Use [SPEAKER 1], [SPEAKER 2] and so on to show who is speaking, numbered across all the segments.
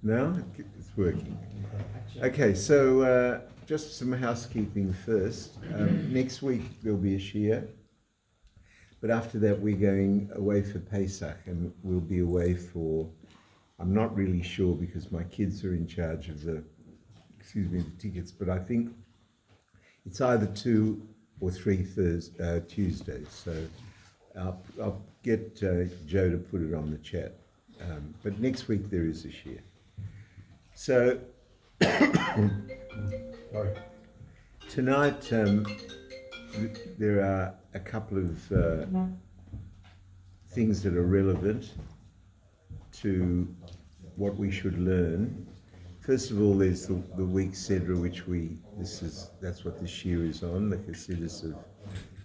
[SPEAKER 1] No, it's working. Okay, so just some housekeeping first. Next week there'll be a shir, but after that we're going away for Pesach, and we'll be away for, I'm not really sure because my kids are in charge of the tickets, but I think it's either 2 or 3 Tuesdays. So I'll get Joe to put it on the chat. But next week there is a shir. So tonight there are a couple of things that are relevant to what we should learn. First of all, there's the week Sedra, which that's what this year is on, the Chassidus of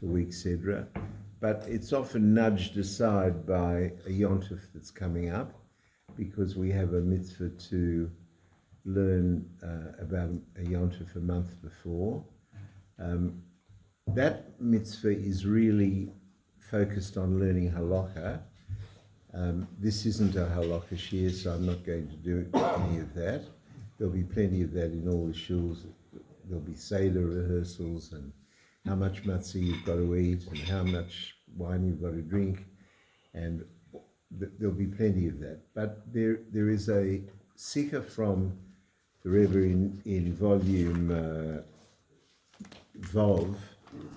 [SPEAKER 1] the week Sedra. But it's often nudged aside by a Yontif that's coming up, because we have a mitzvah to learn about a Yontif a month before. That mitzvah is really focused on learning halakha. This isn't a halakha shir, so I'm not going to do any of that. There'll be plenty of that in all the shuls. There'll be Seder rehearsals and how much matzah you've got to eat and how much wine you've got to drink, and there'll be plenty of that. But there is a sikha from the Rebbe in volume Vov.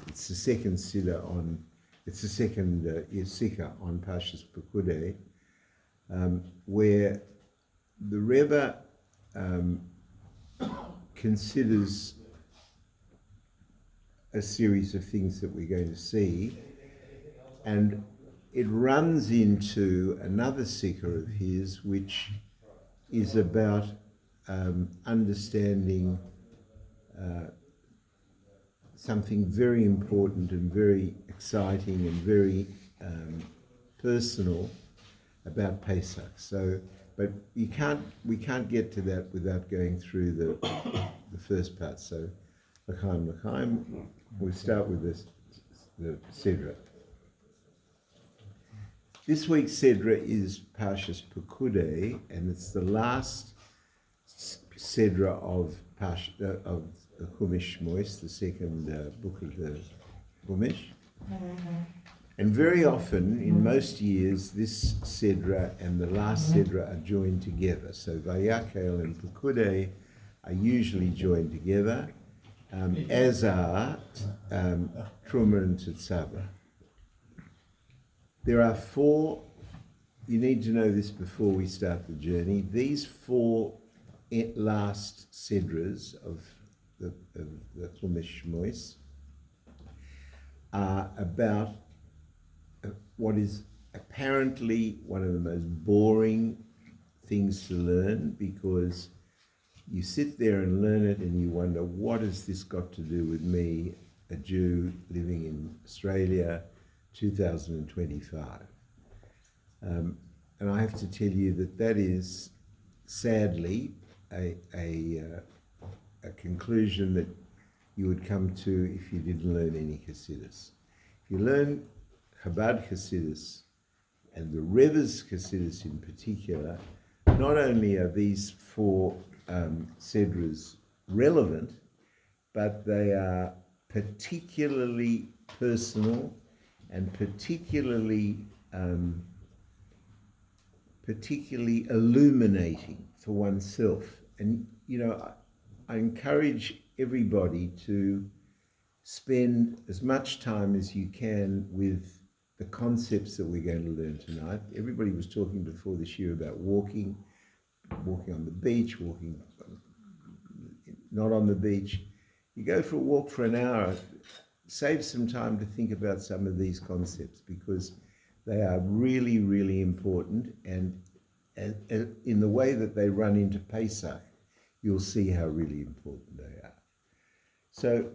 [SPEAKER 1] It's the second sikha on Parshat PEKUDEI, where the Rebbe considers a series of things that we're going to see, and it runs into another sikha of his, which is about understanding something very important and very exciting and very personal about Pesach. So, but we can't get to that without going through the first part. So, L'chaim, we'll start with the Sedra. This week's Sedra is Parshat PEKUDEI, and it's the last Sedra of the Chumash Shmois, the second book of the Chumash. And very often, in most years, this Sedra and the last Sedra are joined together. So Vayakel and PEKUDEI are usually joined together, as are Truma and Tetzaveh. There are 4, you need to know this before we start the journey, these 4 last Sedras of the Chumash Shmois are about what is apparently one of the most boring things to learn, because you sit there and learn it and you wonder, what has this got to do with me, a Jew living in Australia, 2025? And I have to tell you that is sadly a conclusion that you would come to if you didn't learn any Chassidus. If you learn Chabad Chassidus, and the Rebbe's Chassidus in particular, not only are these 4 Sedras relevant, but they are particularly personal and particularly illuminating for oneself. And I encourage everybody to spend as much time as you can with the concepts that we're going to learn tonight. Everybody was talking before this year about walking on the beach, walking not on the beach. You go for a walk for an hour, save some time to think about some of these concepts, because they are really, really important, and in the way that they run into Pesach, you'll see how really important they are. So,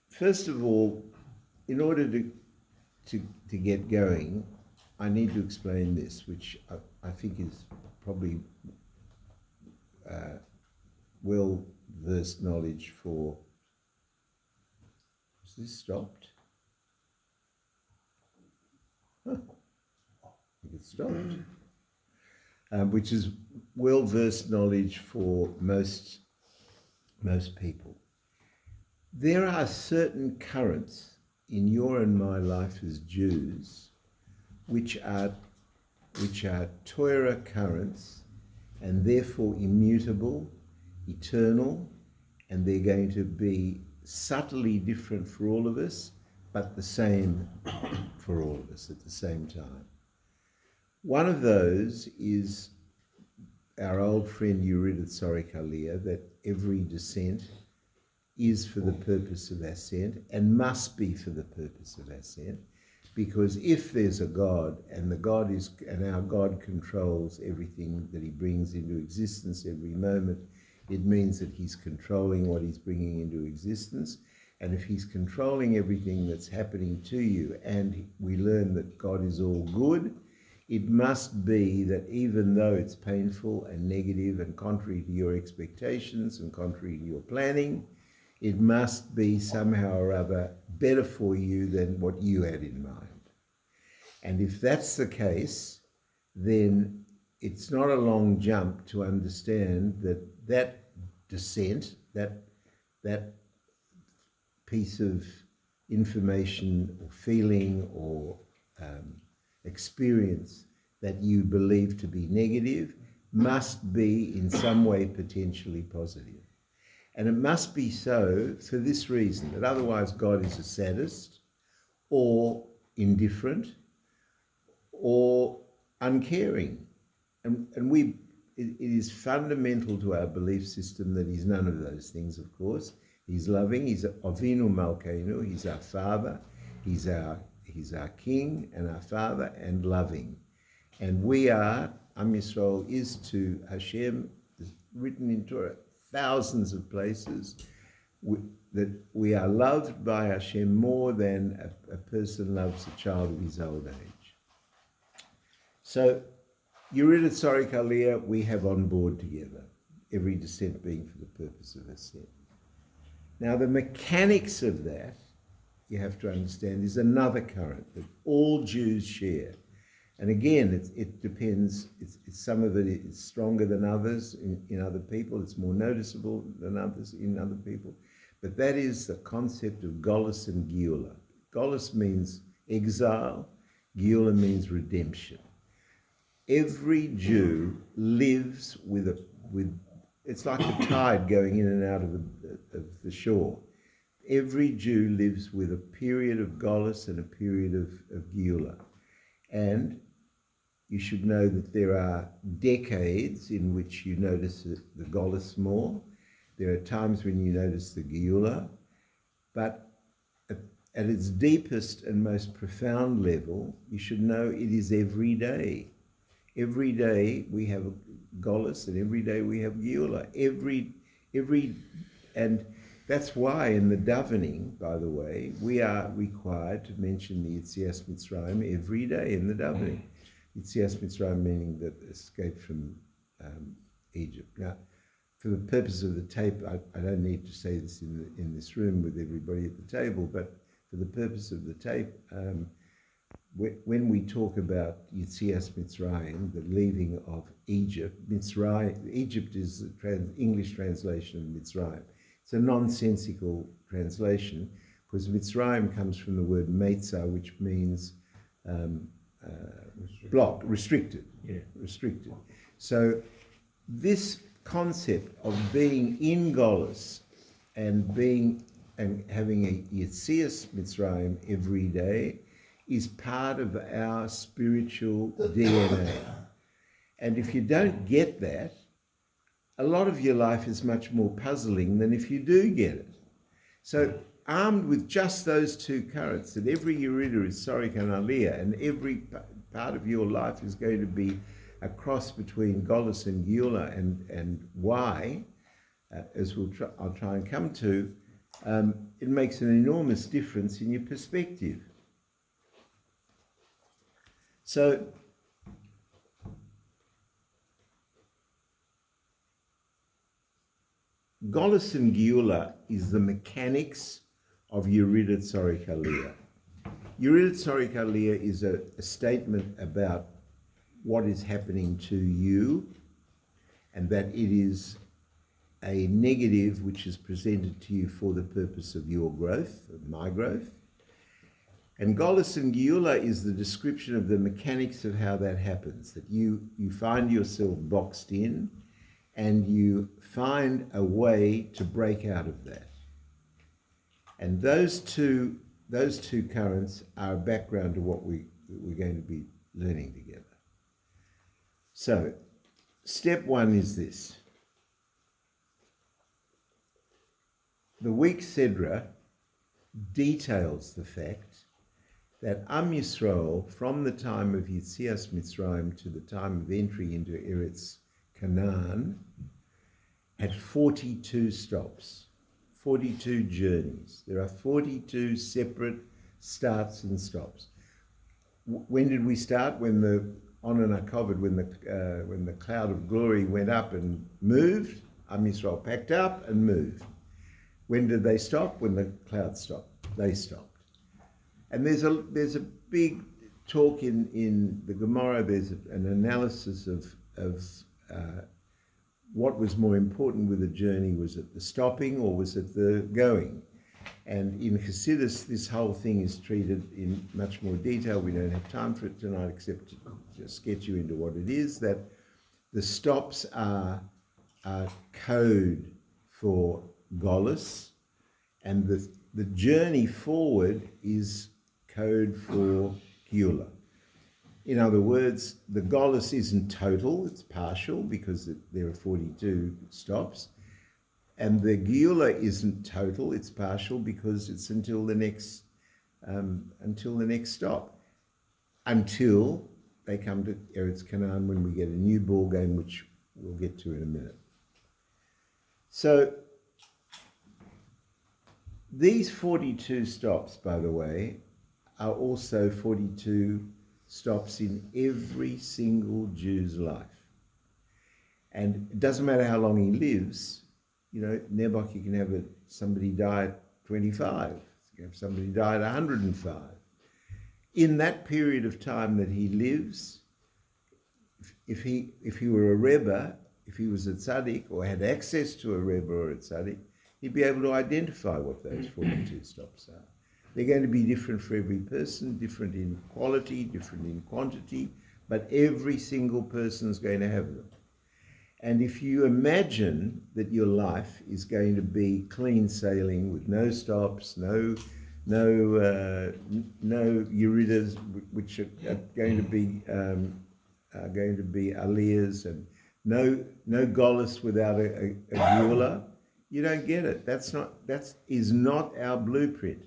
[SPEAKER 1] first of all, in order to get going, I need to explain this, which I think is probably well-versed knowledge for... Is this stopped? Huh. I think it's stopped. which is well-versed knowledge for most people. There are certain currents in your and my life as Jews which are Torah currents, and therefore immutable, eternal, and they're going to be subtly different for all of us, but the same for all of us at the same time. One of those is our old friend Yuridit Sorikalia, that every descent is for the purpose of ascent and must be for the purpose of ascent, because if there's a God and our God controls everything that he brings into existence every moment, it means that he's controlling what he's bringing into existence. And if he's controlling everything that's happening to you, and we learn that God is all good, it must be that even though it's painful and negative and contrary to your expectations and contrary to your planning, it must be somehow or other better for you than what you had in mind. And if that's the case, then it's not a long jump to understand that descent, that piece of information or feeling or experience that you believe to be negative must be in some way potentially positive. And it must be so for this reason, that otherwise God is a sadist or indifferent or uncaring. And it is fundamental to our belief system that he's none of those things, of course. He's loving, he's Avinu Malkeinu, he's our Father, he's our King and our Father, and loving. And we are, Am Yisrael is to Hashem, written in Torah, thousands of places, that we are loved by Hashem more than a person loves a child of his old age. So, Yuridit Sorikalia we have on board together, every descent being for the purpose of ascent. Now, the mechanics of that, you have to understand, is another current that all Jews share. And again, it depends, some of it is stronger than others in other people, it's more noticeable than others in other people. But that is the concept of Golus and Geula. Golus means exile, Geula means redemption. Every Jew lives with it's like the tide going in and out of the shore. Every Jew lives with a period of Golus and a period of Geula. And you should know that there are decades in which you notice the Golus more. There are times when you notice the Geula. But at its deepest and most profound level, you should know it is every day. Every day we have Golus and every day we have Geula. And that's why in the davening, by the way, we are required to mention the Yetzias Mitzrayim every day in the davening. Yetzias Mitzrayim meaning that escape from Egypt. Now, for the purpose of the tape, I don't need to say this in this room with everybody at the table, but for the purpose of the tape, when we talk about Yetzias Mitzrayim, the leaving of Egypt, Egypt is the English translation of Mitzrayim. It's a nonsensical translation because Mitzrayim comes from the word Meitzah, which means blocked, restricted. Yeah, restricted. So this concept of being in Golus and having a Yetzias Mitzrayim every day is part of our spiritual DNA. And if you don't get that, a lot of your life is much more puzzling than if you do get it. So armed with just those two currents, that every Yerida is Sorik and Aliyah, and every part of your life is going to be a cross between Golus and Geula and why, as I'll try and come to, it makes an enormous difference in your perspective. So, Golus and Geula is the mechanics of Yuridit Sorikalia. Yuridit Sorikalia is a statement about what is happening to you, and that it is a negative which is presented to you for the purpose of your growth, of my growth. And Golos and Geula is the description of the mechanics of how that happens, that you find yourself boxed in and you find a way to break out of that. And those two currents are a background to what we're going to be learning together. So, step one is this. The week Sedra details the fact that Am Yisrael, from the time of Yetzias Mitzrayim to the time of entry into Eretz Canaan, had 42 stops, 42 journeys. There are 42 separate starts and stops. When did we start? When the when the cloud of glory went up and moved, Am Yisrael packed up and moved. When did they stop? When the cloud stopped. They stopped. And there's a big talk in the Gemara. There's an analysis of what was more important with the journey. Was it the stopping or was it the going? And in Hasidus, this whole thing is treated in much more detail. We don't have time for it tonight, except to just get you into what it is. That the stops are code for Golos, and the journey forward is code for Geula. In other words, the Golos isn't total, it's partial because there are 42 stops. And the Geula isn't total, it's partial because it's until the next stop. Until they come to Eretz Canaan, when we get a new ball game, which we'll get to in a minute. So these 42 stops, by the way, are also 42 stops in every single Jew's life. And it doesn't matter how long he lives. You know, Nebuch, you can have somebody die at 25. You can have somebody die at 105. In that period of time that he lives, if he were a Rebbe, if he was a tzaddik or had access to a Rebbe or a tzaddik, he'd be able to identify what those 42 stops are. They're going to be different for every person, different in quality, different in quantity, but every single person is going to have them. And if you imagine that your life is going to be clean sailing with no stops, no Yeridas, which are going to be aliyahs, and no Golos without a Geula, you don't get it. That is not our blueprint.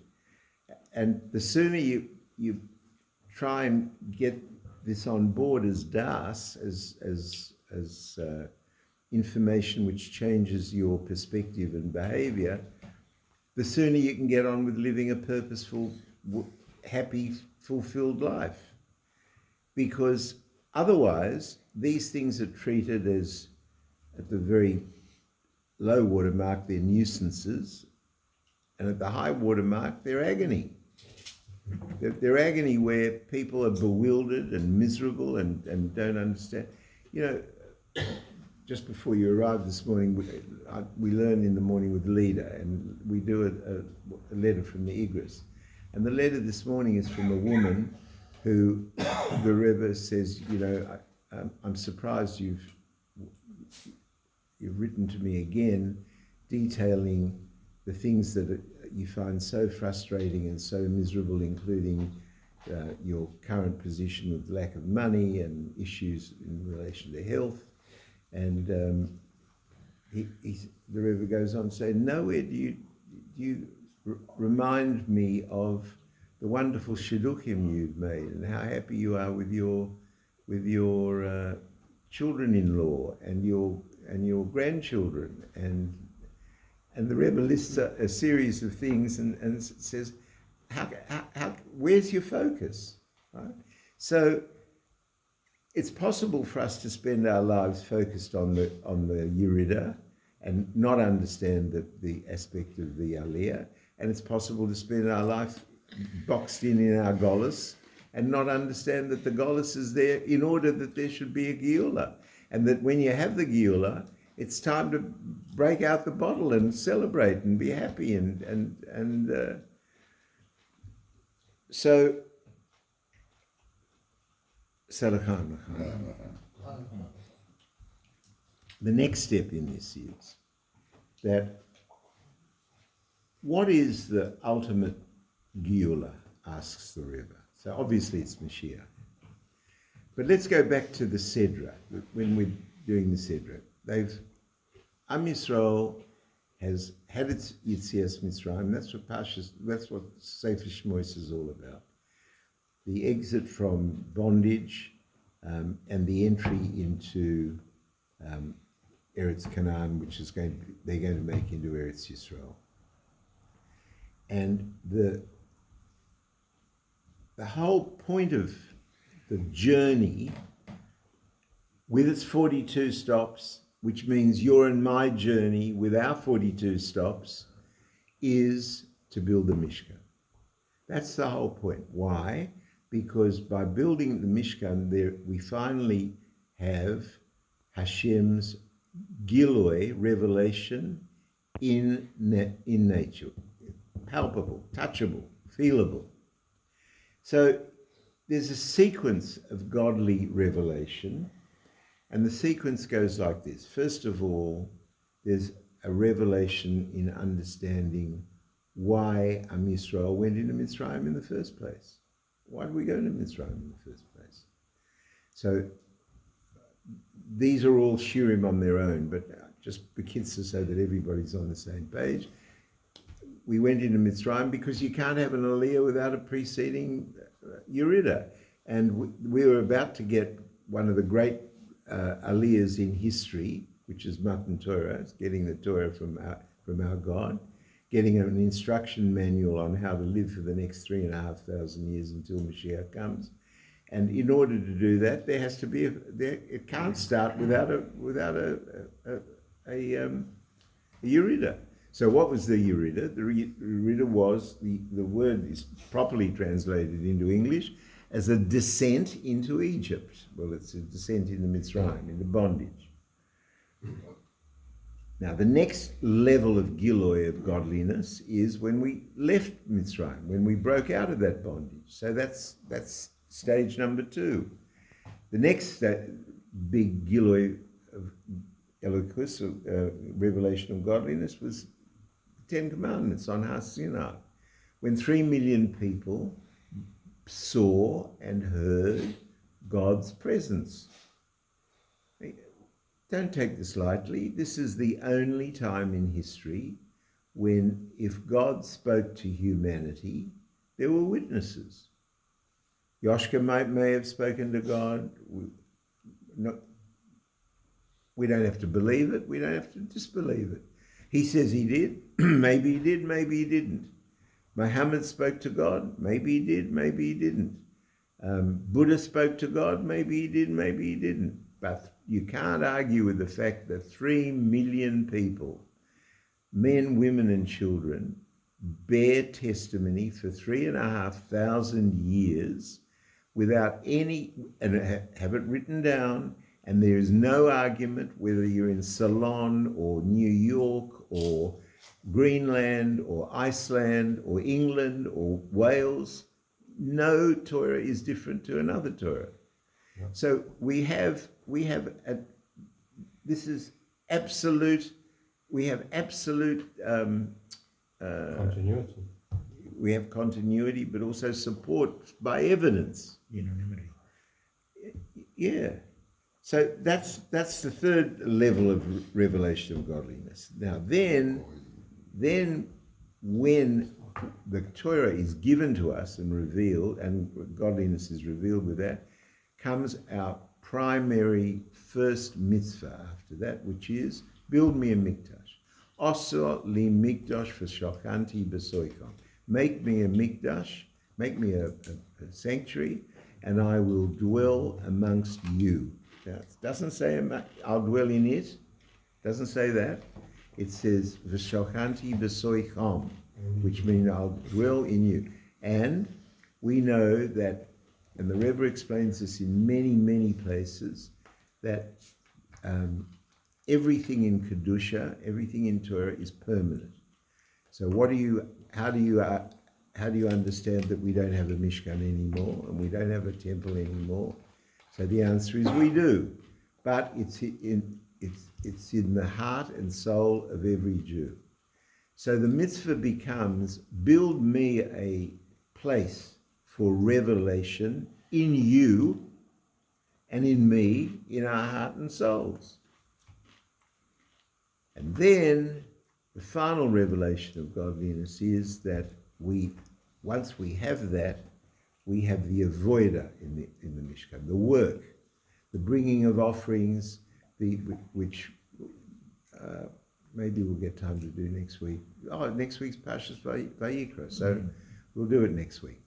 [SPEAKER 1] And the sooner you try and get this on board as das, as information which changes your perspective and behavior, the sooner you can get on with living a purposeful, happy, fulfilled life. Because otherwise, these things are treated as, at the very low water mark, they're nuisances, and at the high water mark, they're agony. They're agony where people are bewildered and miserable and don't understand. You know, just before you arrived this morning, we learn in the morning with Leda, and we do a letter from the Igris. And the letter this morning is from a woman who the Rebbe says, you know, I'm surprised you've written to me again, detailing the things that you find so frustrating and so miserable, including your current position with lack of money and issues in relation to health. And the Rebbe goes on to say, nowhere do you remind me of the wonderful shidduchim you've made and how happy you are with your children-in-law and your grandchildren. And the Rebbe lists a series of things and says, how where's your focus? Right? So it's possible for us to spend our lives focused on the Yerida and not understand the aspect of the Aliyah. And it's possible to spend our life boxed in our Golos and not understand that the Golos is there in order that there should be a Geula. And that when you have the Geula, it's time to break out the bottle and celebrate and be happy. So, Salakhan. The next step in this is that what is the ultimate Geula, asks the Rebbe. So obviously it's Mashiach. But let's go back to the Sedra, when we're doing the Sedra. Am Yisrael has had its Yitzias Mitzrayim. That's what Sefer Shmos is all about. The exit from bondage and the entry into Eretz Canaan, which is they're going to make into Eretz Yisrael. And the whole point of the journey, with its 42 stops, which means your and my journey with our 42 stops, is to build the Mishkan. That's the whole point. Why? Because by building the Mishkan, we finally have Hashem's Giloi, revelation, in nature. Palpable, touchable, feelable. So there's a sequence of godly revelation, and the sequence goes like this. First of all, there's a revelation in understanding why Am Yisrael went into Mitzrayim in the first place. Why did we go into Mitzrayim in the first place? So these are all shirim on their own, but just bekitza so that everybody's on the same page. We went into Mitzrayim because you can't have an aliyah without a preceding Yerida. And we were about to get one of the great aliyahs in history, which is Matan Torah, getting the Torah from our God, getting an instruction manual on how to live for the next 3,500 years until Mashiach comes. And in order to do that, there has to be it can't start without a Yerida. So what was the Yerida? The Yerida was, the word is properly translated into English as a descent into Egypt. Well, it's a descent into Mitzrayim, into bondage. Now, the next level of Giloi, of godliness, is when we left Mitzrayim, when we broke out of that bondage. So that's stage number 2. The next big Giloi of Elokus, revelation of godliness, was the 10 Commandments on Har Sinai, when 3 million people saw and heard God's presence. Don't take this lightly. This is the only time in history when, if God spoke to humanity, there were witnesses. Yoshka may have spoken to God. We don't have to believe it. We don't have to disbelieve it. He says he did. Maybe he did, maybe he didn't. Muhammad spoke to God. Maybe he did, maybe he didn't. Buddha spoke to God. Maybe he did, maybe he didn't. But you can't argue with the fact that 3 million people, men, women, and children, bear testimony for 3,500 years without any, and have it written down, and there is no argument whether you're in Ceylon or New York or Greenland or Iceland or England or Wales. No Torah is different to another Torah. Yeah. So this is absolute, we have absolute
[SPEAKER 2] continuity.
[SPEAKER 1] We have continuity, but also support by evidence.
[SPEAKER 3] Unanimity.
[SPEAKER 1] Yeah. So that's the third level of revelation of godliness. Now then when the Torah is given to us and revealed, and godliness is revealed with that, comes our primary first mitzvah after that, which is, build me a mikdash. Oso li mikdash v'shochanti b'soicham. Make me a mikdash, make me a sanctuary, and I will dwell amongst you. Now, it doesn't say I'll dwell in it. It doesn't say that. It says v'shochanti b'soicham, which means I'll dwell in you. And we know that and the Rebbe explains this in many, many places, that everything in Kedusha, everything in Torah is permanent. So how do you understand that we don't have a Mishkan anymore and we don't have a temple anymore? So the answer is we do, but it's in the heart and soul of every Jew. So the mitzvah becomes, build me a place for revelation in you and in me, in our heart and souls. And then the final revelation of godliness is that once we have that, we have the avodah in the Mishkan, the work, the bringing of offerings, which maybe we'll get time to do next week. Next week's Parshat Vayikra, so we'll do it next week.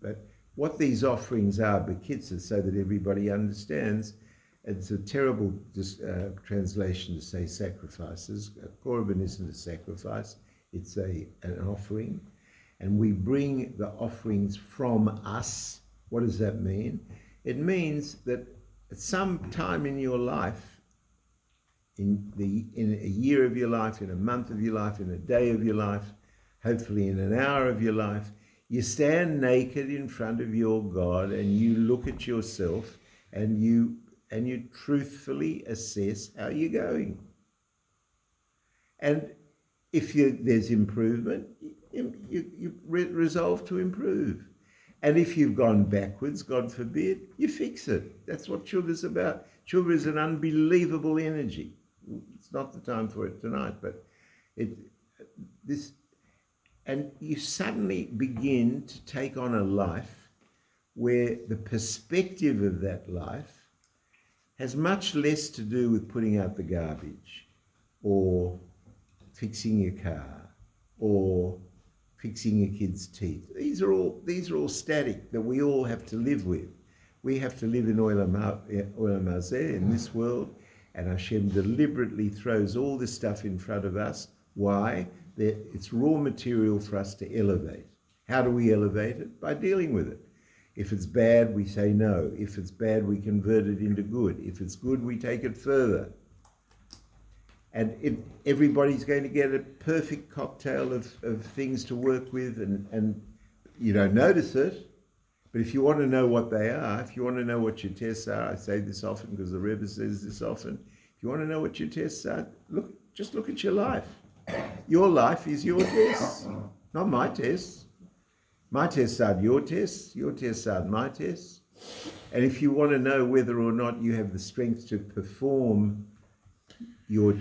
[SPEAKER 1] But what these offerings are, Bekitza, so that everybody understands, it's a terrible translation to say sacrifices. A korban isn't a sacrifice, it's an offering. And we bring the offerings from us. What does that mean? It means that at some time in your life, in a year of your life, in a month of your life, in a day of your life, hopefully in an hour of your life, you stand naked in front of your God and you look at yourself and you truthfully assess how you're going. And if there's improvement, you resolve to improve. And if you've gone backwards, God forbid, you fix it. That's what tshuva's about. Tshuva is an unbelievable energy. It's not the time for it tonight, but and you suddenly begin to take on a life where the perspective of that life has much less to do with putting out the garbage or fixing your car or fixing your kids' teeth. These are all static that we all have to live with. We have to live in Olam Hazeh, in this world, and Hashem deliberately throws all this stuff in front of us. Why? It's raw material for us to elevate. How do we elevate it? By dealing with it. If it's bad, we say no. If it's bad, we convert it into good. If it's good, we take it further. And everybody's going to get a perfect cocktail of things to work with, and you don't notice it. But if you want to know what they are, if you want to know what your tests are, I say this often because the Rebbe says this often, if you want to know what your tests are, just look at your life. Your life is your tests, not my tests. My tests aren't your tests aren't my tests. And if you want to know whether or not you have the strength to perform your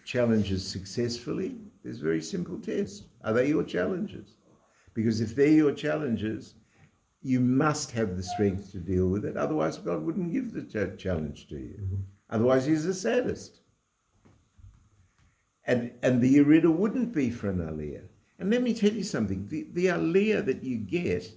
[SPEAKER 1] challenges successfully, there's a very simple test. Are they your challenges? Because if they're your challenges, you must have the strength to deal with it. Otherwise, God wouldn't give the challenge to you. Mm-hmm. Otherwise, he's a sadist. And the Yerida wouldn't be for an Aliyah. And let me tell you something. The Aliyah that you get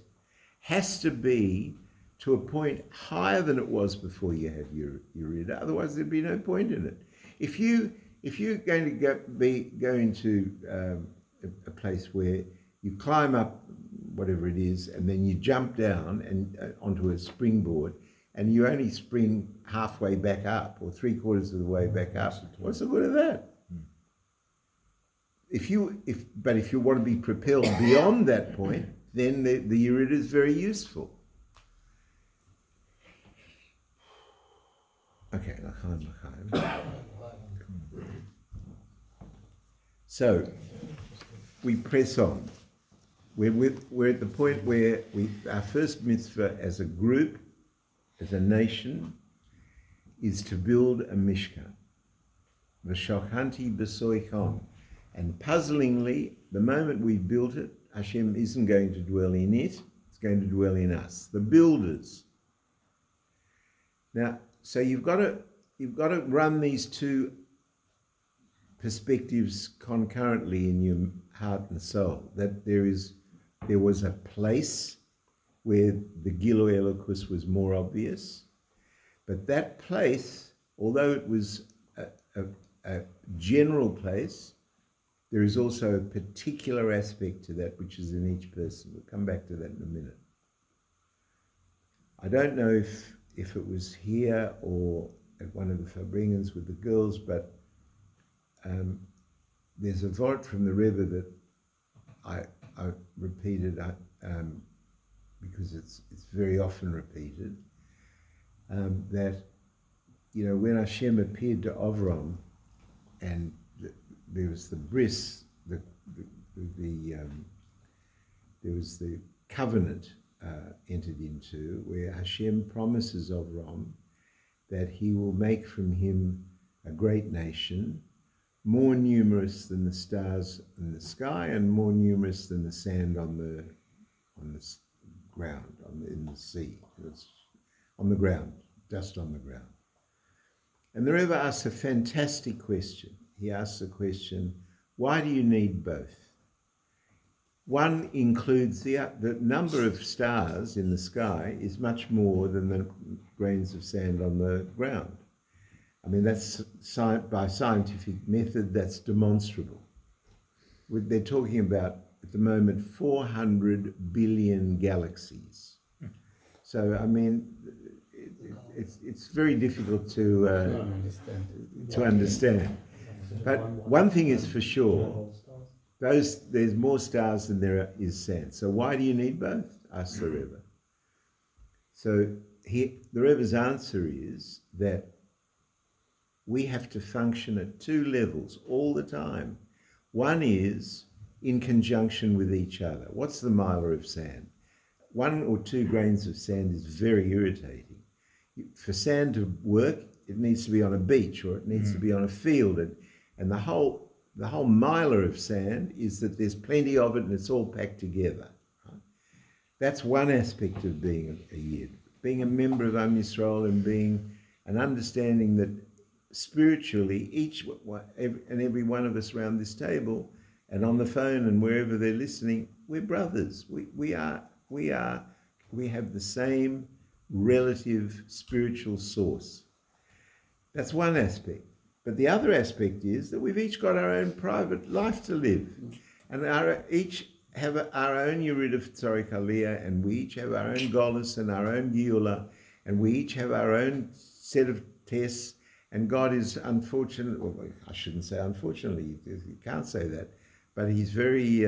[SPEAKER 1] has to be to a point higher than it was before you had your Yerida. Otherwise, there'd be no point in it. If you're going to be going to a place where you climb up whatever it is, and then you jump down and onto a springboard, and you only spring halfway back up or 3/4 of the way back up, what's the good of that? If you want to be propelled beyond that point, then the Yerida is very useful. Okay, so we press on. We're at the point where our first mitzvah as a group, as a nation, is to build a Mishkan. V'shochanti b'soichon. And puzzlingly, the moment we built it, Hashem isn't going to dwell in it, it's going to dwell in us, the builders. Now, so you've got to run these two perspectives concurrently in your heart and soul, that there was a place where the Gilui Elokus was more obvious, but that place, although it was a general place, there is also a particular aspect to that which is in each person. We'll come back to that in a minute. I don't know if it was here or at one of the Fabringans with the girls, but there's a vort from the Rebbe that I repeated because it's very often repeated, that, you know, when Hashem appeared to Avram and there was the bris, there was the covenant entered into where Hashem promises Avram that he will make from him a great nation, more numerous than the stars in the sky and more numerous than the sand on the ground, in the sea. It's on the ground, dust on the ground. And the Rebbe asks a fantastic question. He asks the question, why do you need both? One includes the number of stars in the sky is much more than the grains of sand on the ground. I mean, that's by scientific method, that's demonstrable. They're talking about, at the moment, 400 billion galaxies. So, I mean, it's very difficult to understand. But one thing is for sure, there's more stars than there is sand. So why do you need both? Asks the Rebbe. So the Rebbe's answer is that we have to function at two levels all the time. One is in conjunction with each other. What's the miler of sand? 1 or 2 grains of sand is very irritating. For sand to work, it needs to be on a beach or it needs to be on a field. And the whole miler of sand is that there's plenty of it and it's all packed together. Right? That's one aspect of being a Yid. Being a member of Am Yisrael and being an understanding that spiritually, each and every one of us around this table and on the phone and wherever they're listening, we're brothers. We have the same relative spiritual source. That's one aspect. But the other aspect is that we've each got our own private life to live. And each have our own Yerid of Tzorik Aliyah, and we each have our own Golus and our own Geula, and we each have our own set of tests. And God is unfortunate, well, I shouldn't say unfortunately, you can't say that, but he's very,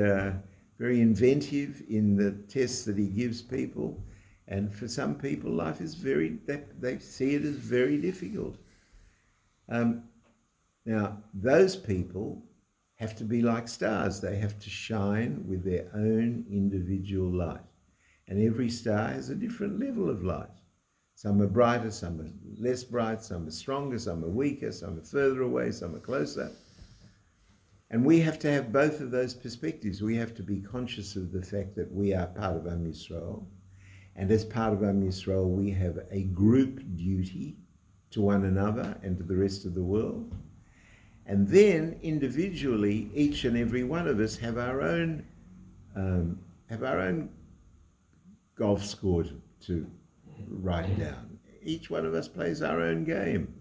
[SPEAKER 1] very inventive in the tests that he gives people. And for some people, life is they see it as very difficult. Now, those people have to be like stars. They have to shine with their own individual light. And every star has a different level of light. Some are brighter, some are less bright, some are stronger, some are weaker, some are further away, some are closer. And we have to have both of those perspectives. We have to be conscious of the fact that we are part of Am Yisrael. And as part of Am Yisrael, we have a group duty to one another and to the rest of the world. And then individually, each and every one of us have our own golf score to write down. Each one of us plays our own game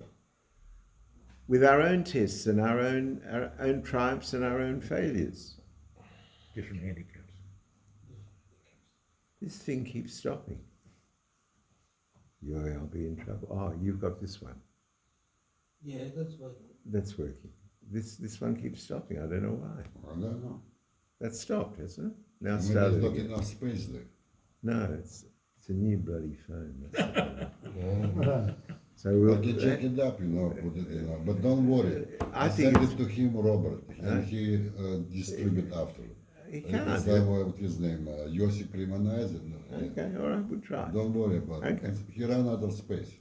[SPEAKER 1] with our own tests and our own triumphs and our own failures.
[SPEAKER 2] Different handicaps.
[SPEAKER 1] This thing keeps stopping. I'll be in trouble. Oh, you've got this one.
[SPEAKER 3] Yeah, that's working.
[SPEAKER 1] That's working. This one keeps stopping. I don't know why.
[SPEAKER 4] I don't know.
[SPEAKER 1] That stopped, hasn't it? Now
[SPEAKER 4] Maybe
[SPEAKER 1] started
[SPEAKER 4] there's not
[SPEAKER 1] again.
[SPEAKER 4] enough space there.
[SPEAKER 1] No, it's a new bloody phone. That's the problem. So
[SPEAKER 4] I
[SPEAKER 1] we'll
[SPEAKER 4] can check it up, put it, but don't worry.
[SPEAKER 1] I
[SPEAKER 4] I
[SPEAKER 1] think
[SPEAKER 4] send
[SPEAKER 1] it's-
[SPEAKER 4] it to him, Robert,
[SPEAKER 1] Huh?
[SPEAKER 4] and he distribute after.
[SPEAKER 1] He
[SPEAKER 4] It's
[SPEAKER 1] can't.
[SPEAKER 4] what his name, Yossi Kremnizer.
[SPEAKER 1] Okay, all right, we'll try.
[SPEAKER 4] Don't worry about
[SPEAKER 1] Okay.
[SPEAKER 4] it. He ran out of space.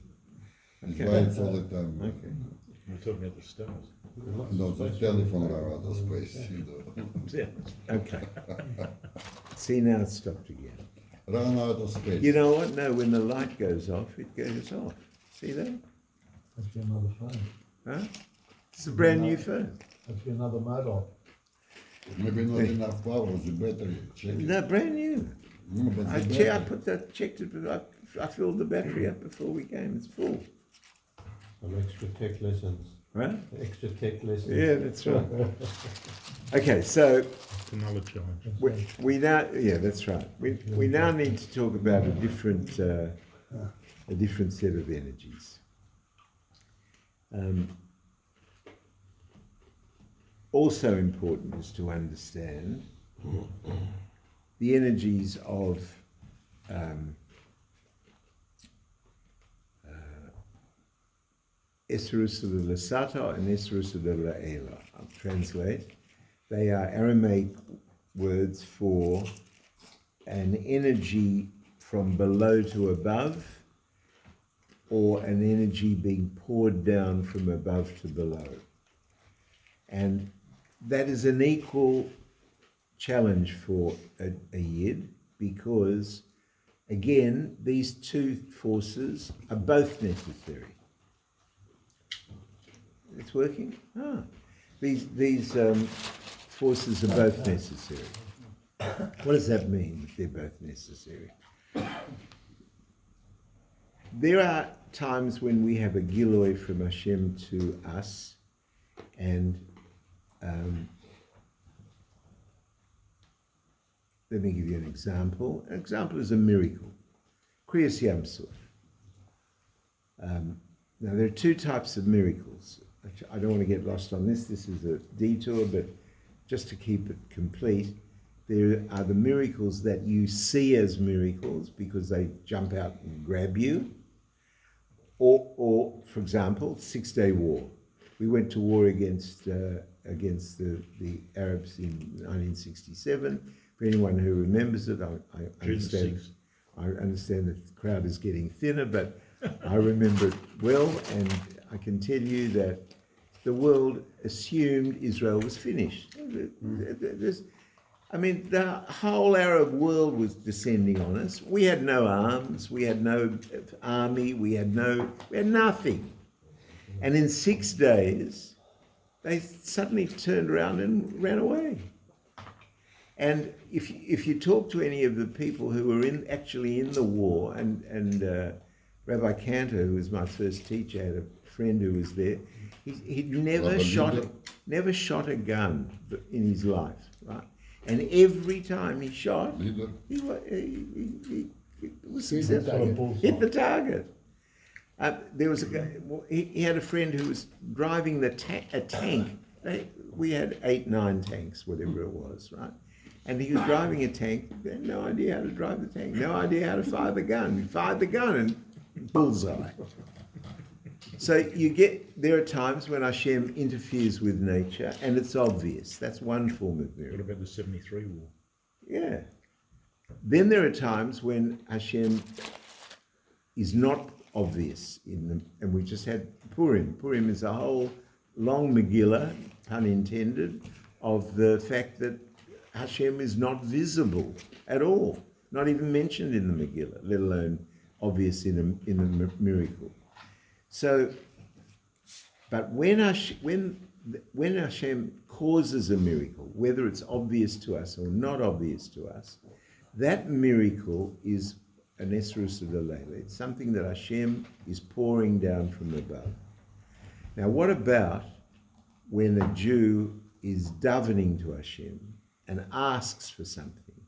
[SPEAKER 4] That's
[SPEAKER 1] Okay.
[SPEAKER 4] why it's all the time.
[SPEAKER 1] Okay.
[SPEAKER 2] We're talking about the stars.
[SPEAKER 4] No, the telephone ran out of space.
[SPEAKER 2] Yeah.
[SPEAKER 1] Okay. See, now it's stopped again.
[SPEAKER 4] Ran out of space.
[SPEAKER 1] You know what? No, when the light goes off, it goes off. See that?
[SPEAKER 3] That's your another phone.
[SPEAKER 1] Huh? It's a brand new phone.
[SPEAKER 3] That's your another mobile.
[SPEAKER 4] Maybe not enough power, the battery. Check it.
[SPEAKER 1] No, brand new.
[SPEAKER 4] No, but the
[SPEAKER 1] I
[SPEAKER 4] battery-
[SPEAKER 1] checked it, but I filled the battery up before we came. It's full.
[SPEAKER 5] Some extra tech lessons.
[SPEAKER 1] Right?
[SPEAKER 5] Extra tech lessons.
[SPEAKER 1] Yeah, that's right. Okay, so
[SPEAKER 2] It's another challenge.
[SPEAKER 1] we now, yeah, that's right. We now need to talk about a different a different set of energies. Also important is to understand the energies of Esrusula Lasata and Esrusula La'ela. I'll translate. They are Aramaic words for an energy from below to above, or an energy being poured down from above to below. And that is an equal challenge for a Yid, because, again, these two forces are both necessary. It's working? These forces are both necessary. What does that mean, that they're both necessary? There are times when we have a giloi from Hashem to us, and let me give you an example. An example is a miracle. Kriyas Yam Suf. Now, there are two types of miracles. I don't want to get lost on this. This is a detour, but just to keep it complete, there are the miracles that you see as miracles because they jump out and grab you. Or for example, 6-Day War. We went to war against the Arabs in 1967. For anyone who remembers it, I understand that the crowd is getting thinner, but I remember it well, and I can tell you that the world assumed Israel was finished. The whole Arab world was descending on us. We had no arms, we had no army, we had nothing. And in 6 days, they suddenly turned around and ran away. And if you talk to any of the people who were actually in the war, and Rabbi Cantor, who was my first teacher, had a friend who was there. He'd never shot a gun in his life, right? And every time he shot, he was successful. Hit the target. There was a guy. He had a friend who was driving a tank. We had 8, 9 tanks, whatever it was, right? And he was driving a tank. He had no idea how to drive the tank. No idea how to fire the gun. He fired the gun and bullseye. So there are times when Hashem interferes with nature, and it's obvious. That's one form of miracle.
[SPEAKER 2] What about the 73 war?
[SPEAKER 1] Yeah. Then there are times when Hashem is not obvious in them, and we just had Purim. Purim is a whole long Megillah, pun intended, of the fact that Hashem is not visible at all, not even mentioned in the Megillah, let alone obvious in a miracle. So, but when Hashem causes a miracle, whether it's obvious to us or not obvious to us, that miracle is an Esrus of the Layla. It's something that Hashem is pouring down from above. Now, what about when a Jew is davening to Hashem and asks for something,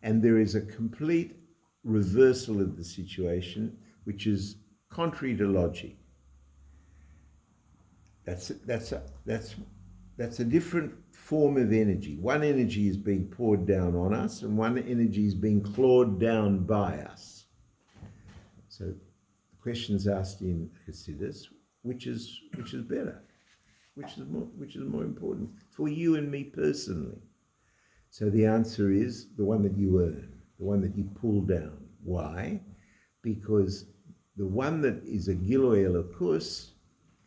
[SPEAKER 1] and there is a complete reversal of the situation, which is contrary to logic? That's a different form of energy. One energy is being poured down on us, and one energy is being clawed down by us. So the question is asked in Hasidus, which is better? Which is more important for you and me personally? So the answer is the one that you earn, the one that you pull down. Why? Because the one that is a Giloi Elokus,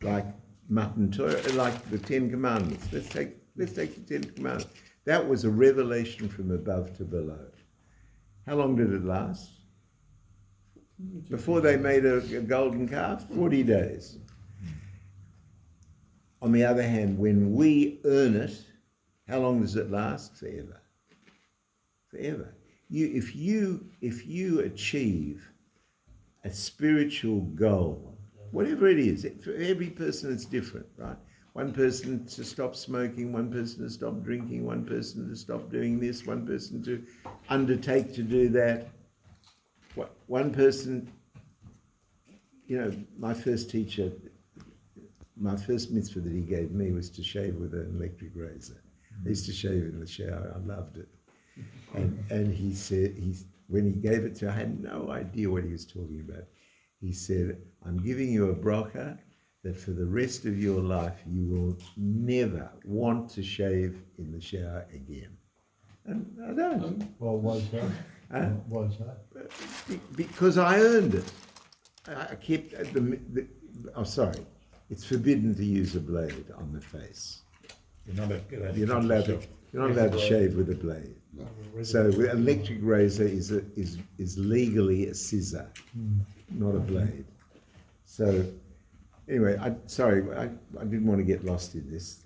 [SPEAKER 1] like Matan Torah, like the 10 Commandments. Let's take the 10 Commandments. That was a revelation from above to below. How long did it last? Before they made a golden calf? 40 days. On the other hand, when we earn it, how long does it last? Forever. Forever. If you achieve a spiritual goal, whatever it is, for every person it's different, right? One person to stop smoking, one person to stop drinking, one person to stop doing this, one person to undertake to do that. One person my first teacher, my first mitzvah that he gave me was to shave with an electric razor. I used to shave in the shower. I loved it. And he said, when he gave it to me, I had no idea what he was talking about. He said, I'm giving you a bracha that for the rest of your life, you will never want to shave in the shower again. And I don't.
[SPEAKER 3] Well, why's that? Why's that?
[SPEAKER 1] Because I earned it. I kept sorry. It's forbidden to use a blade on the face.
[SPEAKER 2] You're not allowed
[SPEAKER 1] You're not allowed to. You're not allowed to shave with a blade. So with electric razor is legally a scissor, not a blade. So anyway, I didn't want to get lost in this.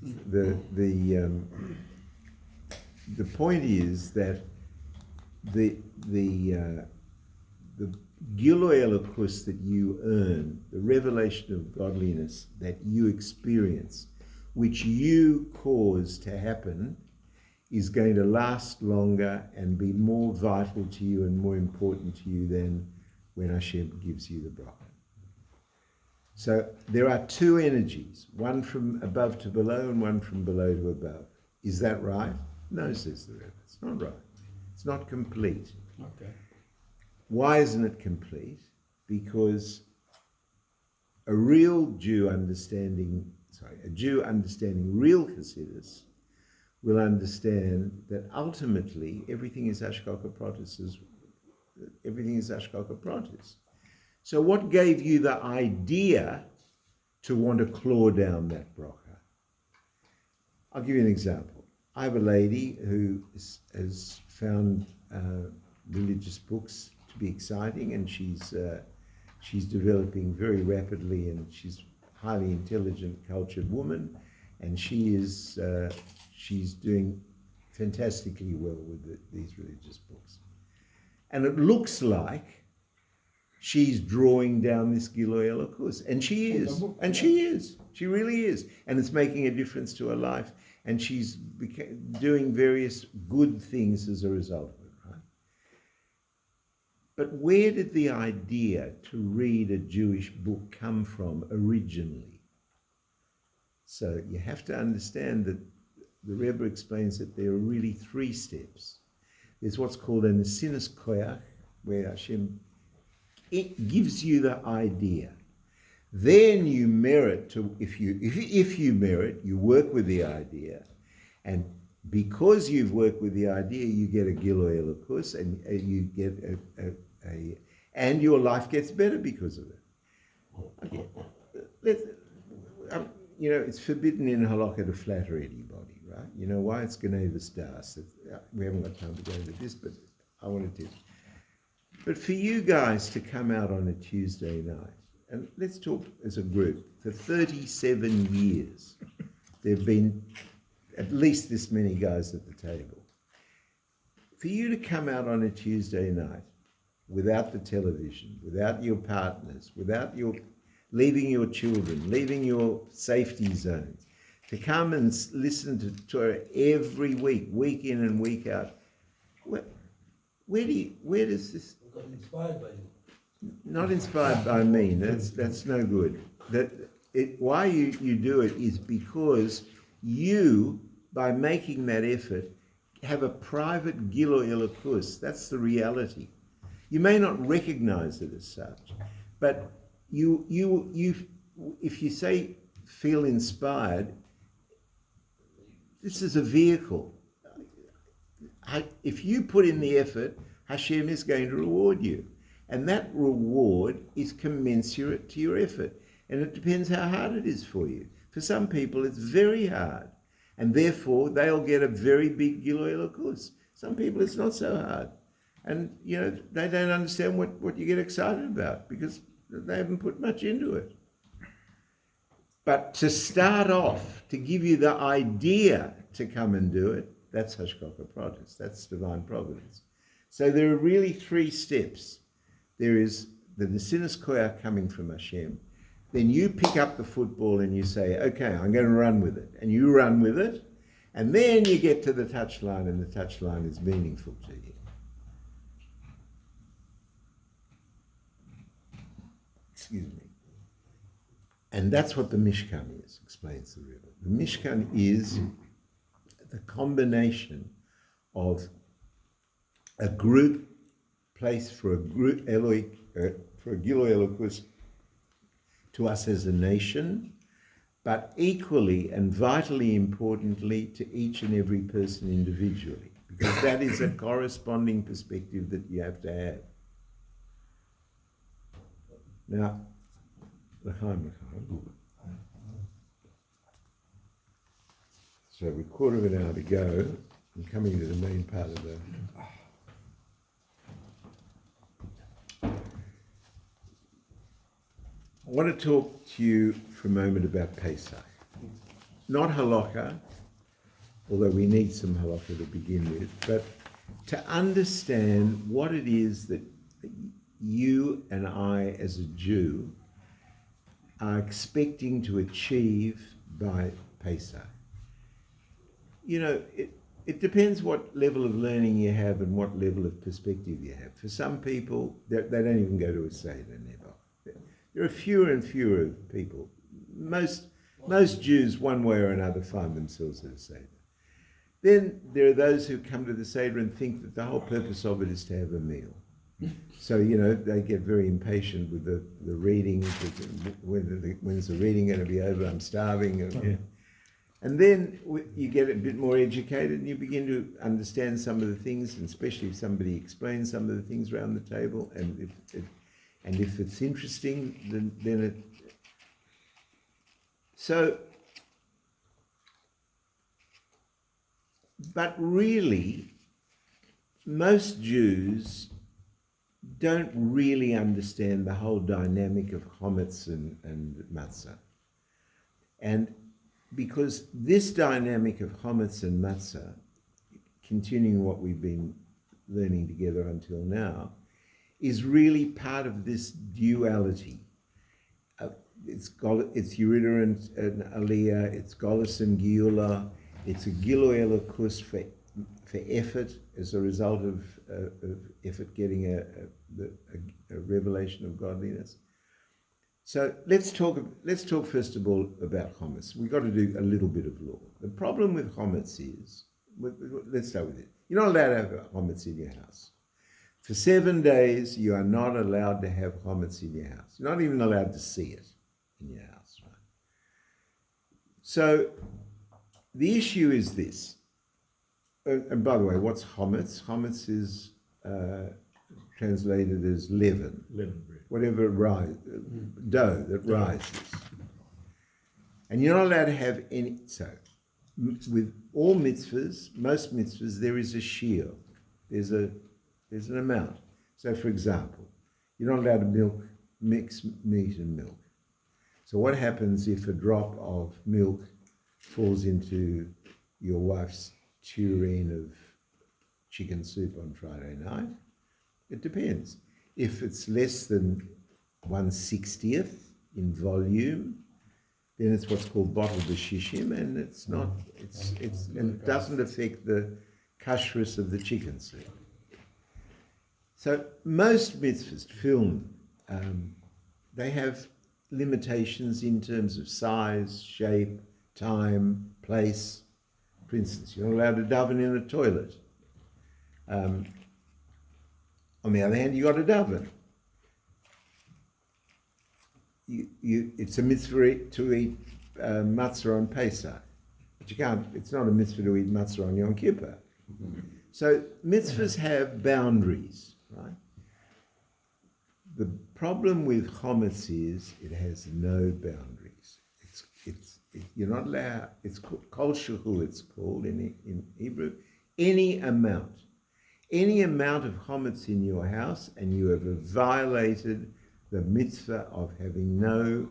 [SPEAKER 1] The point is that the Giloi Elokus that you earn, the revelation of godliness that you experience, which you cause to happen, is going to last longer and be more vital to you and more important to you than when Hashem gives you the bracha. So there are two energies, one from above to below and one from below to above. Is that right? No, says the Rebbe. It's not right. It's not complete.
[SPEAKER 5] Okay.
[SPEAKER 1] Why isn't it complete? Because a Jew understanding real Hasidus will understand that ultimately everything is Ashkoka Protis. Everything is Ashkoka Protis. So what gave you the idea to want to claw down that bracha? I'll give you an example. I have a lady who has found religious books to be exciting, and she's developing very rapidly, and she's a highly intelligent, cultured woman, and she's doing fantastically well with these religious books. And it looks like she's drawing down this Giloi Elokus, and she is, she really is, and it's making a difference to her life, and she's doing various good things as a result of it, right? But where did the idea to read a Jewish book come from originally? So you have to understand that the Rebbe explains that there are really three steps. There's what's called an Sinus Koyach, where Hashem, it gives you the idea. Then you merit to, if you merit, you work with the idea, and because you've worked with the idea, you get a Giloi Elokus, and you get and your life gets better because of it. Okay. It's forbidden in halakha to flatter anybody, right? You know why? It's Genevas Das. We haven't got time to go into this, but I wanted to. But for you guys to come out on a Tuesday night, and let's talk as a group, for 37 years, there have been at least this many guys at the table. For you to come out on a Tuesday night without the television, without your partners, without leaving your children, leaving your safety zones, to come and listen to Torah every week, week in and week out, where does this?
[SPEAKER 3] Got inspired by you.
[SPEAKER 1] Not inspired by me. That's no good. Why you do it is because you, by making that effort, have a private Giloi Elokus. That's the reality. You may not recognize it as such, but you if you say feel inspired, this is a vehicle. If you put in the effort, Hashem is going to reward you. And that reward is commensurate to your effort. And it depends how hard it is for you. For some people, it's very hard. And therefore, they'll get a very big Giloi Elokus. Some people, it's not so hard. And, they don't understand what you get excited about because they haven't put much into it. But to start off, to give you the idea to come and do it, that's Hashkoka Protis. That's divine providence. So there are really three steps. There is the Nesinus Koyach coming from Hashem. Then you pick up the football and you say, okay, I'm going to run with it. And you run with it. And then you get to the touchline, and the touchline is meaningful to you. Excuse me. And that's what the Mishkan is, explains the Rebbe. The Mishkan is the combination of a group place for a group for a Gilui Elokus to us as a nation, but equally and vitally importantly to each and every person individually, because that is a corresponding perspective that you have to have. Now, l'chaim. So we're quarter of an hour to go. I'm coming to the main part of the. I want to talk to you for a moment about Pesach. Not halakha, although we need some halakha to begin with, but to understand what it is that you and I as a Jew are expecting to achieve by Pesach. You know, it depends what level of learning you have and what level of perspective you have. For some people, they don't even go to a Seder, never. There are fewer and fewer people. Most Jews, one way or another, find themselves at a Seder. Then there are those who come to the Seder and think that the whole purpose of it is to have a meal. So, you know, they get very impatient with the reading. When's the reading going to be over? I'm starving. And then you get a bit more educated and you begin to understand some of the things, and especially if somebody explains some of the things around the table, and if it's interesting, then it... So, but really, most Jews don't really understand the whole dynamic of chametz and matzah. And because this dynamic of chametz and matzah, continuing what we've been learning together until now, is really part of this duality. It's Yerida and Aliyah, it's Golus and Geula, it's a Gilui Elokus for effort as a result of effort getting a revelation of godliness. So let's talk first of all about chametz. We've got to do a little bit of law. The problem with chametz is, let's start with it. You're not allowed to have chametz in your house. For 7 days, you are not allowed to have chametz in your house. You're not even allowed to see it in your house, right? So the issue is this. And by the way, what's chametz? Chametz is translated as leaven.
[SPEAKER 2] Leaven bread.
[SPEAKER 1] Whatever dough that rises. And you're not allowed to have any, so with all mitzvahs, most mitzvahs, there is a shiur. There's an amount. So for example, you're not allowed to mix meat and milk. So what happens if a drop of milk falls into your wife's tureen of chicken soup on Friday night? It depends. If it's less than 1/60th in volume, then it's what's called bottled b'shishim, and it doesn't affect the kashrus of the chicken soup. So most mitzvahs, film, they have limitations in terms of size, shape, time, place. For instance, you're not allowed to daven in a toilet. On the other hand, you got to daven. It's a mitzvah to eat matzah on Pesach, but you can't. It's not a mitzvah to eat matzah on Yom Kippur. So mitzvahs have boundaries, right? The problem with chametz is it has no boundaries. You're not allowed. It's called kol shehu. It's called in Hebrew any amount of chametz in your house, and you have violated the mitzvah of having no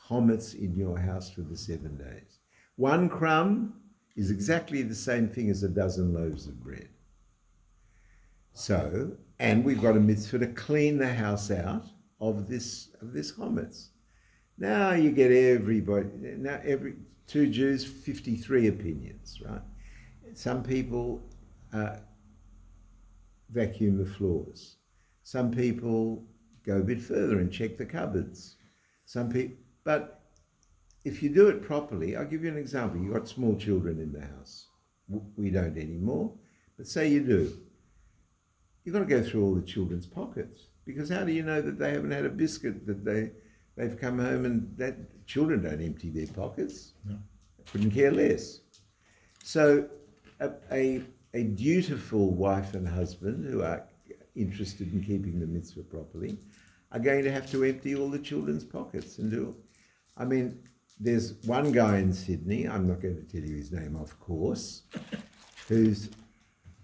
[SPEAKER 1] chametz in your house for the 7 days. 1 crumb is exactly the same thing as a dozen loaves of bread. So, and we've got a mitzvah to clean the house out of this chametz. Now you get every 2 Jews, 53 opinions, right? Some people vacuum the floors. Some people go a bit further and check the cupboards. Some people, But if you do it properly, I'll give you an example. You've got small children in the house. We don't anymore, but say you do. You've got to go through all the children's pockets, because how do you know that they haven't had a biscuit, that they've come home and that children don't empty their pockets?
[SPEAKER 2] No.
[SPEAKER 1] Couldn't care less. So a dutiful wife and husband who are interested in keeping the mitzvah properly are going to have to empty all the children's pockets and do. I mean, there's one guy in Sydney, I'm not going to tell you his name, of course, who's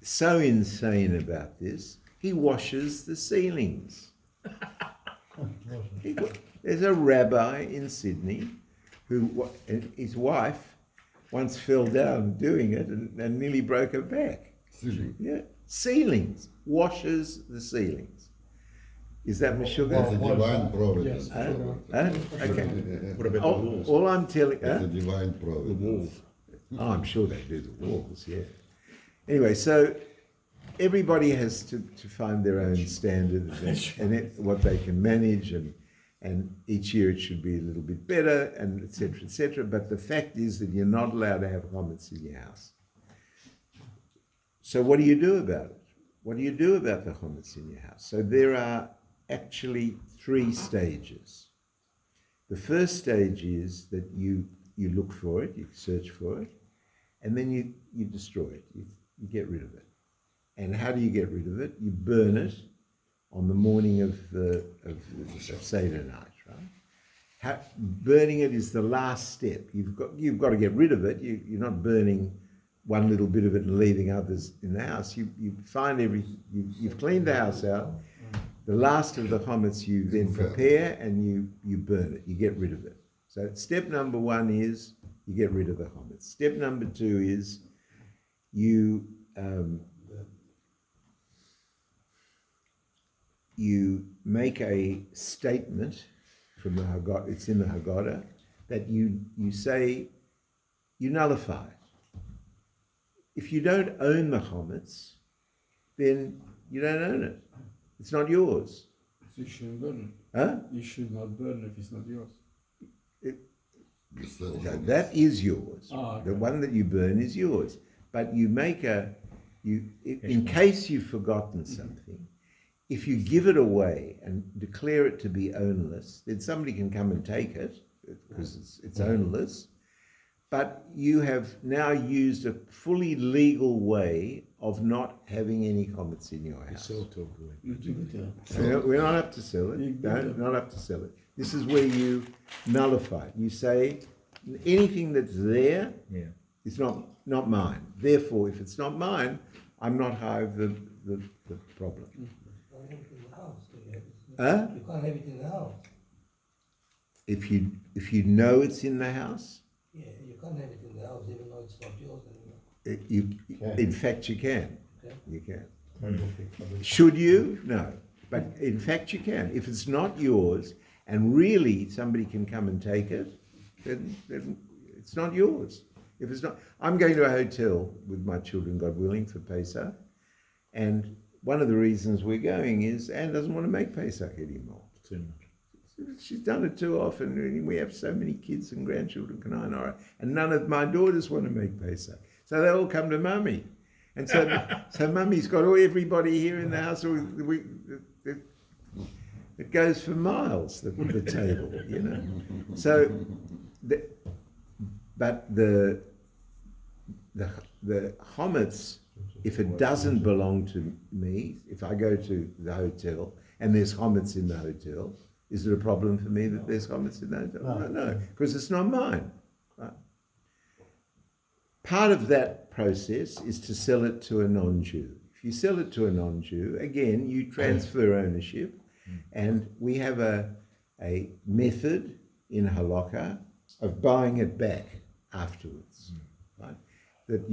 [SPEAKER 1] so insane about this, he washes the ceilings. There's a rabbi in Sydney who, and his wife once fell down doing it and nearly broke her back.
[SPEAKER 4] Silly.
[SPEAKER 1] Yeah, ceilings, washes the ceilings. Is that
[SPEAKER 4] That's a
[SPEAKER 1] Meshuggah?
[SPEAKER 4] divine providence.
[SPEAKER 1] Okay.
[SPEAKER 2] What about the walls?
[SPEAKER 1] All I'm telling,
[SPEAKER 4] It's a divine providence.
[SPEAKER 1] oh, I'm sure they do the walls, yeah. Anyway, so everybody has to find their own standard and what they can manage, and each year it should be a little bit better, and et cetera, et cetera. But the fact is that you're not allowed to have chametz in your house. So what do you do about it? What do you do about the chametz in your house? So there are actually 3 stages. The first stage is that you look for it, you search for it, and then you destroy it, you get rid of it. And how do you get rid of it? You burn it on the morning of Seder night, right? Burning it is the last step. You've got to get rid of it. You're not burning one little bit of it and leaving others in the house. You find you've cleaned the house out. The last of the chametz you then prepare and you burn it. You get rid of it. So step number 1 is you get rid of the chametz. Step number 2 is you make a statement from the Haggadah, it's in the Haggadah, that you say, you nullify it. If you don't own the chametz, then you don't own it. It's not yours.
[SPEAKER 6] You shouldn't burn
[SPEAKER 1] Huh?
[SPEAKER 6] it. You should not burn it if it's not yours.
[SPEAKER 1] No, that is yours.
[SPEAKER 6] Okay.
[SPEAKER 1] The one that you burn is yours. But you make in case you've forgotten something, if you give it away and declare it to be ownerless, then somebody can come and take it because it's ownerless. But you have now used a fully legal way of not having any chametz in your house.
[SPEAKER 2] Sell talk away.
[SPEAKER 1] We're not up to sell it. No, not up to sell it. This is where you nullify it. You say anything that's there is not mine. Therefore, if it's not mine, I'm not have the problem.
[SPEAKER 3] You can't have it in the house.
[SPEAKER 1] Huh?
[SPEAKER 3] You can't have it in the house.
[SPEAKER 1] If you know it's in the house,
[SPEAKER 3] Yeah, you can't have it in the house even though it's not yours anymore.
[SPEAKER 1] in fact you can.
[SPEAKER 3] Okay.
[SPEAKER 1] You can. Should you? No. But in fact you can. If it's not yours and really somebody can come and take it, then it's not yours. If it's not, I'm going to a hotel with my children, God willing, for Pesach, and one of the reasons we're going is Anne doesn't want to make Pesach anymore.
[SPEAKER 2] Too much.
[SPEAKER 1] She's done it too often. We have so many kids and grandchildren, and none of my daughters want to make Pesach. So they all come to Mummy. And so Mummy's got everybody here in the house. It goes for miles, the table, you know. So, but the chametz, if it doesn't belong to me, if I go to the hotel and there's chametz in the hotel, is it a problem for me that there's chametz in the hotel? No, because it's not mine. Right? Part of that process is to sell it to a non-Jew. If you sell it to a non-Jew, again, you transfer ownership, and we have a method in halakha of buying it back afterwards, right? That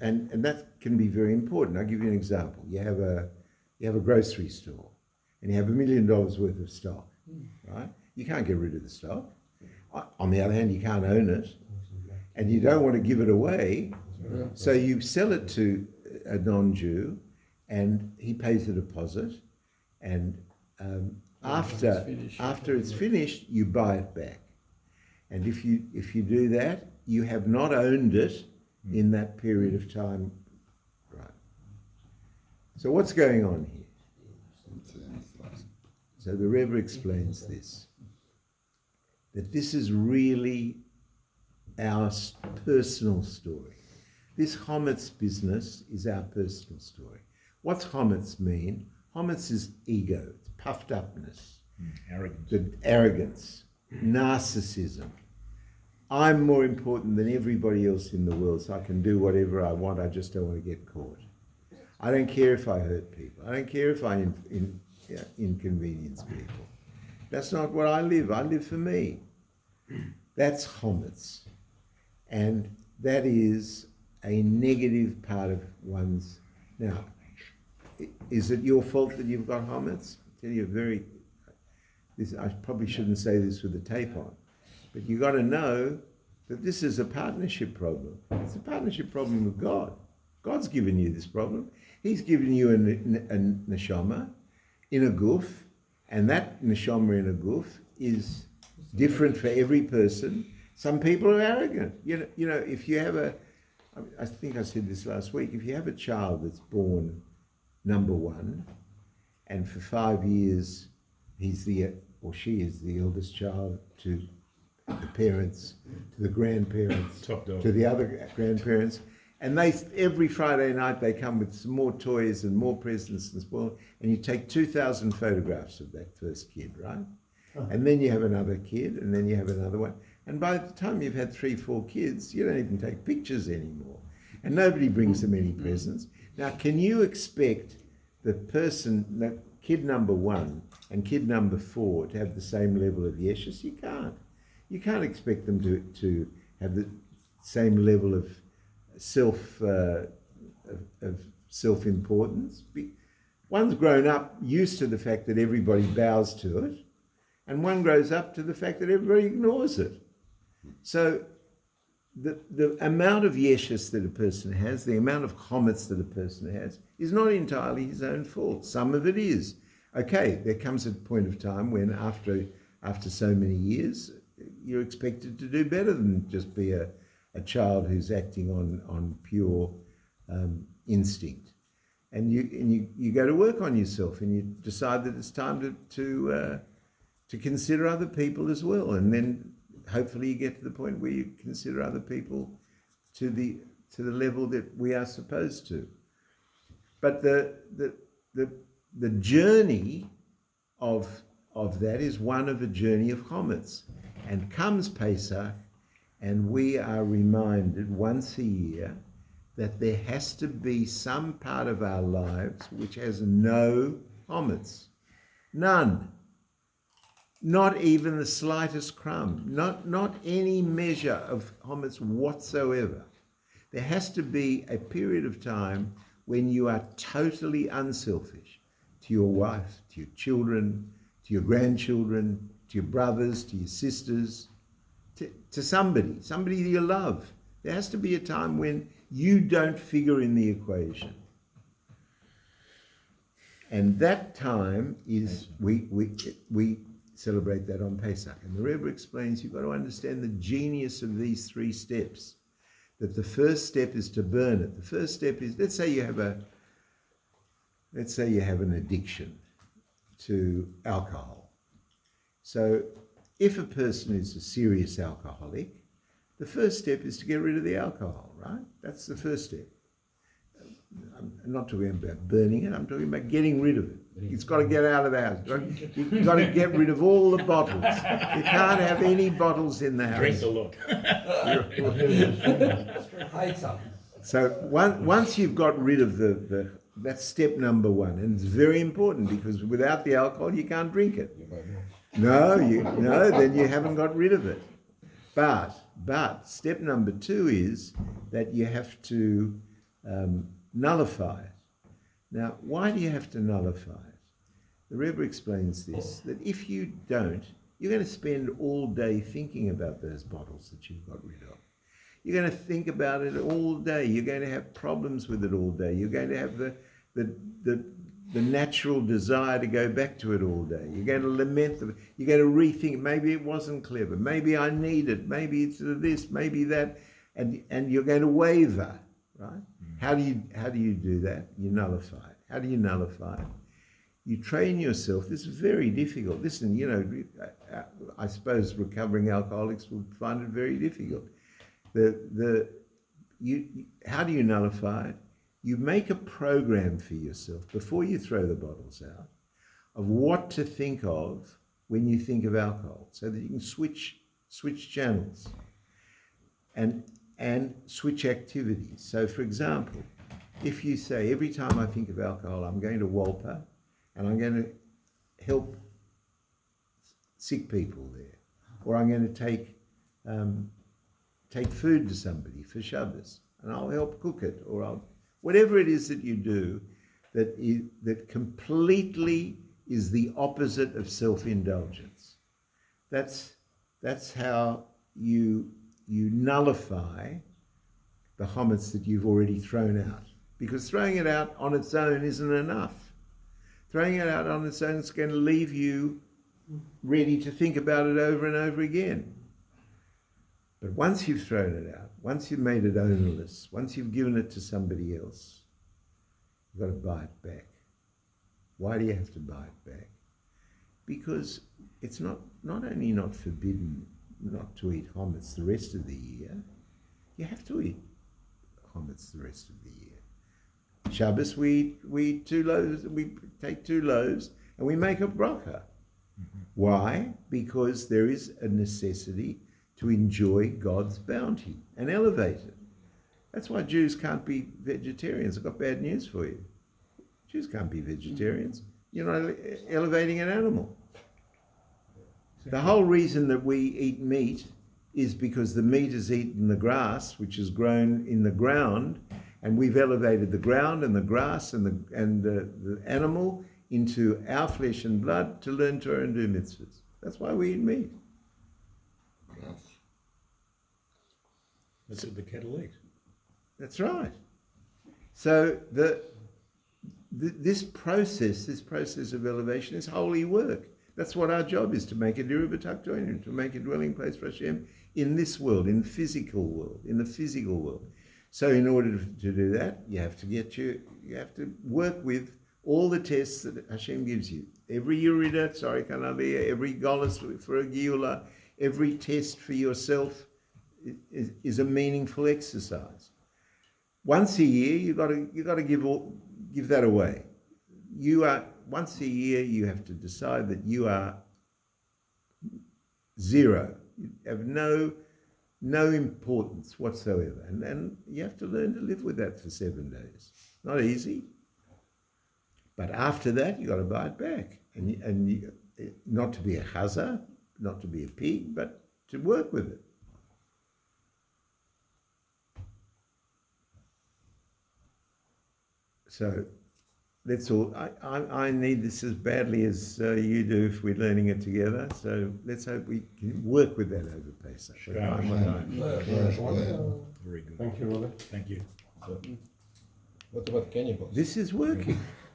[SPEAKER 1] and that can be very important. I'll give you an example. You have a grocery store, and you have $1 million worth of stock, right? You can't get rid of the stock. On the other hand, you can't own it, and you don't want to give it away, so you sell it to a non-Jew, and he pays a deposit, and after it's finished, you buy it back. And if you do that, you have not owned it in that period of time. Right. So what's going on here? So the Rebbe explains this, that this is really our personal story. This Chometz business is our personal story. What's Chometz mean? Chometz is ego, it's puffed upness, arrogance, narcissism. I'm more important than everybody else in the world, so I can do whatever I want. I just don't want to get caught. I don't care if I hurt people. I don't care if I inconvenience people. That's not what I live. I live for me. That's Chometz. And that is a negative part of one's... Now, is it your fault that you've got Chometz? I'll tell you I probably shouldn't say this with the tape on, but you got to know that this is a partnership problem. It's a partnership problem with God. God's given you this problem. He's given you a neshama in a guf, and that neshama in a guf is different for every person. Some people are arrogant. You know, if you have I think I said this last week, if you have a child that's born number one, and for 5 years he's or she is the eldest child to the parents, to the grandparents, to the other grandparents, and every Friday night they come with some more toys and more presents and spoil, and you take 2,000 photographs of that first kid, right? And then you have another kid, and then you have another one. And by the time you've had 3, 4 kids, you don't even take pictures anymore. And nobody brings them any presents. Now, can you expect the kid number 1 and kid number 4 to have the same level of yeshus? You can't. You can't expect them to have the same level of self-importance. One's grown up used to the fact that everybody bows to it, and one grows up to the fact that everybody ignores it. So the amount of yeshus that a person has, the amount of chometz that a person has, is not entirely his own fault. Some of it is. Okay, there comes a point of time when after so many years, you're expected to do better than just be a child who's acting on pure instinct. And you go to work on yourself, and you decide that it's time to consider other people as well, and then hopefully you get to the point where you consider other people to the level that we are supposed to. But the journey of that is one of a journey of chometz, and comes Pesach, and we are reminded once a year that there has to be some part of our lives which has no chometz, none. Not even the slightest crumb, not any measure of chometz whatsoever. There has to be a period of time when you are totally unselfish to your wife, to your children, to your grandchildren, to your brothers, to your sisters, to somebody that you love. There has to be a time when you don't figure in the equation. And that time is, we celebrate that on Pesach. And the Rebbe explains you've got to understand the genius of these 3 steps. That the first step is to burn it. The first step is, let's say you have an addiction to alcohol. So if a person is a serious alcoholic, the first step is to get rid of the alcohol, right? That's the first step. I'm not talking about burning it, I'm talking about getting rid of it. It's got to get out of the house. You've got to get rid of all the bottles. You can't have any bottles in the house.
[SPEAKER 2] Drink a lot.
[SPEAKER 3] Hide some.
[SPEAKER 1] So once you've got rid of that's step number 1, and it's very important, because without the alcohol you can't drink it. No, then you haven't got rid of it. But step number 2 is that you have to nullify it. Now, why do you have to nullify it? The Rebbe explains this, that if you don't, you're going to spend all day thinking about those bottles that you've got rid of. You're going to think about it all day. You're going to have problems with it all day. You're going to have the the natural desire to go back to it all day. You're going to lament them. You're going to rethink. Maybe it wasn't clever. Maybe I need it. Maybe it's this. Maybe that. And you're going to waver, right? How do you do that? You nullify it. How do you nullify it? You train yourself. This is very difficult. Listen, I suppose recovering alcoholics will find it very difficult. How do you nullify it? You make a program for yourself before you throw the bottles out of what to think of when you think of alcohol, so that you can switch channels and switch activities. So, for example, if you say, every time I think of alcohol, I'm going to Walpa and I'm going to help sick people there, or I'm going to take food to somebody for Shabbos and I'll help cook it, or whatever it is that you do that completely is the opposite of self-indulgence. That's how you nullify the chametz that you've already thrown out. Because throwing it out on its own isn't enough. Throwing it out on its own is going to leave you ready to think about it over and over again. But once you've thrown it out, once you've made it ownerless, once you've given it to somebody else, you've got to buy it back. Why do you have to buy it back? Because it's not only not forbidden not to eat chametz the rest of the year, you have to eat chametz the rest of the year. Shabbos we eat 2 loaves, we take 2 loaves and we make a bracha. Why? Because there is a necessity to enjoy God's bounty and elevate it. That's why Jews can't be vegetarians. I've got bad news for you. Jews can't be vegetarians. You're not elevating an animal. The whole reason that we eat meat is because the meat is eaten the grass, which is grown in the ground, and we've elevated the ground and the grass and the animal into our flesh and blood to learn Torah and do mitzvahs. That's why we eat meat.
[SPEAKER 4] Yes.
[SPEAKER 2] That's what the kettle eats.
[SPEAKER 1] That's right. So this process of elevation is holy work. That's what our job is, to make a dira b'taktoinu, to make a dwelling place for Hashem in this world, in the physical world. So in order to do that, you have to work with all the tests that Hashem gives you. Every Yerida, Tzarek HaNaviyah, every Golus for a Geula, every test for yourself is a meaningful exercise. Once a year, you got to give that away. Once a year, you have to decide that you are zero. You have no importance whatsoever, and you have to learn to live with that for 7 days. Not easy, but after that, you got to buy it back, and not to be a chazar, not to be a pig, but to work with it. So that's all. I need this as badly as you do if we're learning it together. So let's hope we can work with that over Pesach.
[SPEAKER 2] Sure. Very good.
[SPEAKER 5] Thank you, Robert.
[SPEAKER 2] Thank you.
[SPEAKER 3] What about cannibals?
[SPEAKER 1] This is working.